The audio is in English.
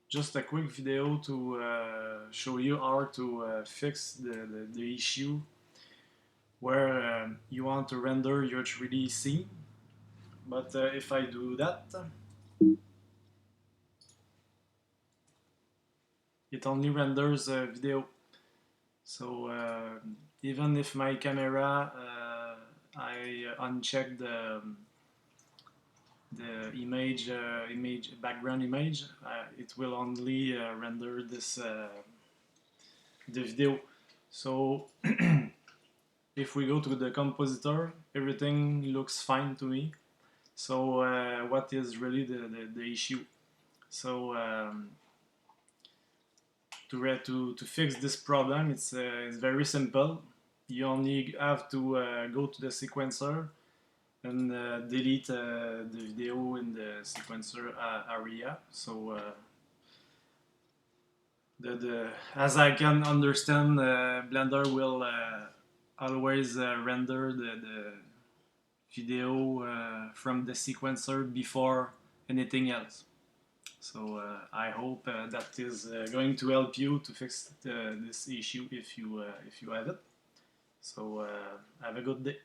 just a quick video to show you how to fix the issue where you want to render your 3D scene. But if I do that, it only renders a video. So even if my camera, I uncheck the image background image, it will only render the video. So if we go to the compositor, everything looks fine to me. So what is really the issue? So to fix this problem, it's very simple. You only have to go to the sequencer and delete the video in the sequencer area. So as I can understand, Blender will always render the video from the sequencer before anything else. So I hope that is going to help you to fix this issue if you have it. So have a good day.